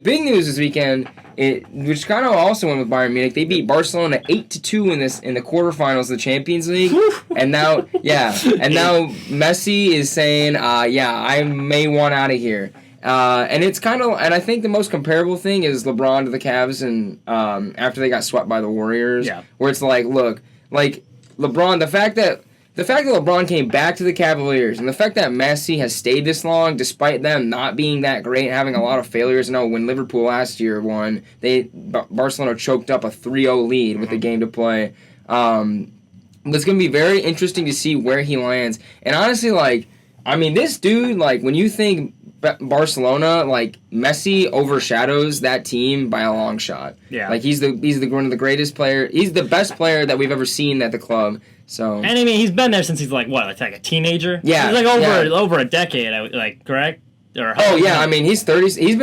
big news this weekend, which kind of also went with Bayern Munich. They beat Barcelona 8-2 in the quarterfinals of the Champions League, and now Messi is saying, I may want out of here. And it's kind of, and I think the most comparable thing is LeBron to the Cavs, and after they got swept by the Warriors, where it's like, look, like LeBron, the fact that LeBron came back to the Cavaliers, and the fact that Messi has stayed this long, despite them not being that great and having a lot of failures. When Liverpool last year won, Barcelona choked up a 3-0 lead with the game to play. It's going to be very interesting to see where he lands. And honestly, this dude, when you think Barcelona, Messi overshadows that team by a long shot. Yeah. He's one of the greatest player. He's the best player that we've ever seen at the club. So. And I mean, he's been there since he's like a teenager. Yeah. He's over a decade. Correct? He's 30. He's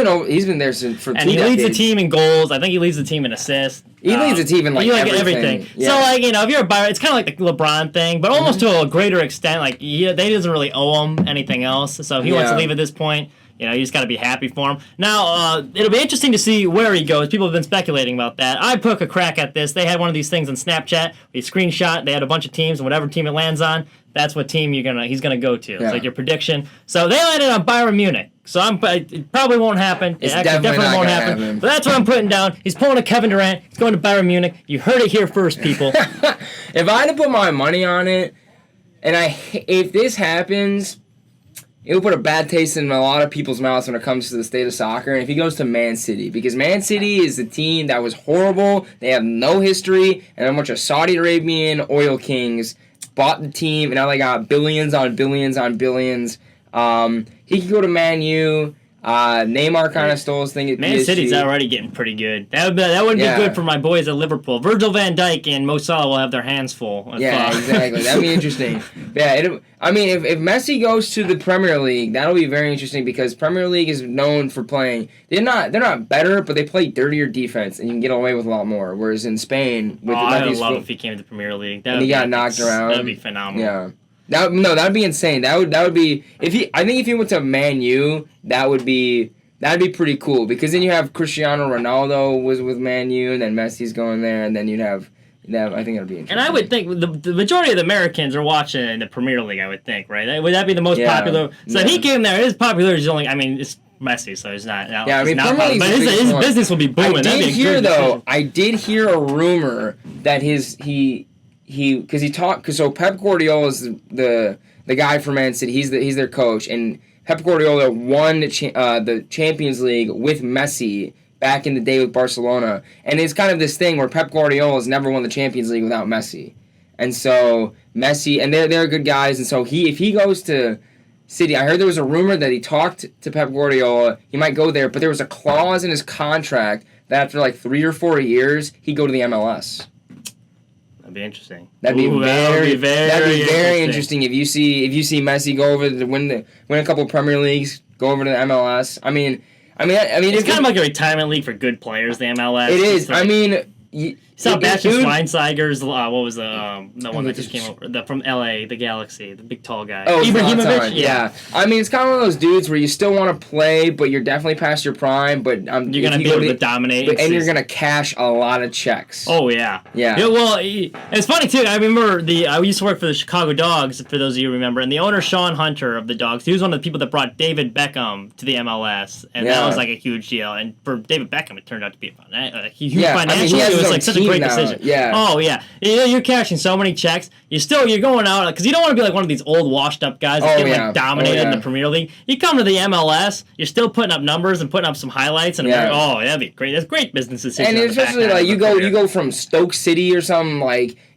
been there since for 2 decades. And he leads the team in goals. I think he leads the team in assists. He leads the team in everything. Yeah. So if you're a Bayern, it's kind of like the LeBron thing, but almost to a greater extent. They doesn't really owe him anything else. So if he wants to leave at this point, you just got to be happy for him. Now, it'll be interesting to see where he goes. People have been speculating about that. I took a crack at this. They had one of these things on Snapchat. We screenshot. They had a bunch of teams, and whatever team it lands on, that's what team he's gonna go to. It's like your prediction. So they landed on Bayern Munich. So it probably won't happen. It definitely won't happen. But that's what I'm putting down. He's pulling a Kevin Durant. He's going to Bayern Munich. You heard it here first, people. If I had to put my money on it, if this happens, it will put a bad taste in a lot of people's mouths when it comes to the state of soccer. And if he goes to Man City, because Man City is the team that was horrible, they have no history, and a bunch of Saudi Arabian oil kings bought the team, and now they got billions on billions on billions. He could go to Man U. Neymar kind of stole his thing at Man PSG. City's already getting pretty good. That would be good for my boys at Liverpool. Virgil van Dijk and Mo Salah will have their hands full. Exactly. That'd be interesting. If Messi goes to the Premier League, that'll be very interesting because Premier League is known for playing. They're not better, but they play dirtier defense, and you can get away with a lot more. Whereas in Spain, I would love if he came to the Premier League. He got knocked around. That'd be phenomenal. Yeah. That'd be insane. That would be I think if he went to Man U, that'd be pretty cool because then you have Cristiano Ronaldo was with Man U and then Messi's going there and then you'd have I think that'd be interesting. And I would think the majority of the Americans are watching the Premier League. I would think, right? Would that be the most popular? So if he came there, his popularity is only. I mean, it's Messi, so he's not. Premier League, but his business will be booming. I did hear a rumor that so Pep Guardiola is the guy for Man City. He's their coach, and Pep Guardiola won the Champions League with Messi back in the day with Barcelona, and it's kind of this thing where Pep Guardiola has never won the Champions League without Messi, and so Messi and they're good guys, and so if he goes to City, I heard there was a rumor that he talked to Pep Guardiola. He might go there, but there was a clause in his contract that after 3 or 4 years he'd go to the MLS. That'd be interesting. That'd be very interesting if you see Messi go over to win a couple of Premier Leagues, go over to the MLS. I mean, it's kind of like a retirement league for good players. The MLS. It is. Saw Bastian Schweinsteiger's. What was the one that just came over from LA, the Galaxy, the big tall guy. Oh, Ibrahimovic. Yeah. It's kind of one of those dudes where you still want to play, but you're definitely past your prime. But you're gonna be able to dominate, and you're gonna cash a lot of checks. Oh yeah. Well, it's funny too. I remember I used to work for the Chicago Dogs. For those of you who remember, and the owner Sean Hunter of the Dogs, he was one of the people that brought David Beckham to the MLS, and that was a huge deal. And for David Beckham, it turned out to be a huge financially. It was such a great decision. Yeah. Oh yeah. You're cashing so many checks. You're going out because you don't want to be like one of these old washed up guys that get dominated in the Premier League. You come to the MLS, you're still putting up numbers and putting up some highlights and that'd be great. That's great business decision. And especially you go from Stoke City or something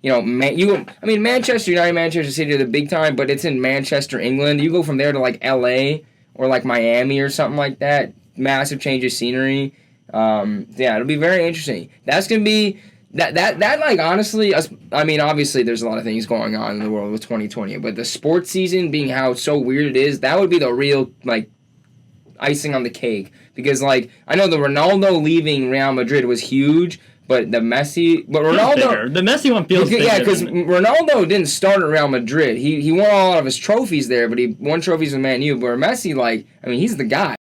Manchester United, Manchester City are the big time, but it's in Manchester, England. You go from there to LA or Miami or something like that. Massive change of scenery. It'll be very interesting. That's gonna be that honestly. Obviously, there's a lot of things going on in the world with 2020, but the sports season being how so weird it is, that would be the real icing on the cake. Because I know the Ronaldo leaving Real Madrid was huge, but the Messi, the Messi one feels bigger. Yeah, because Ronaldo didn't start at Real Madrid. He won a lot of his trophies there, but he won trophies with Man U. But Messi, he's the guy.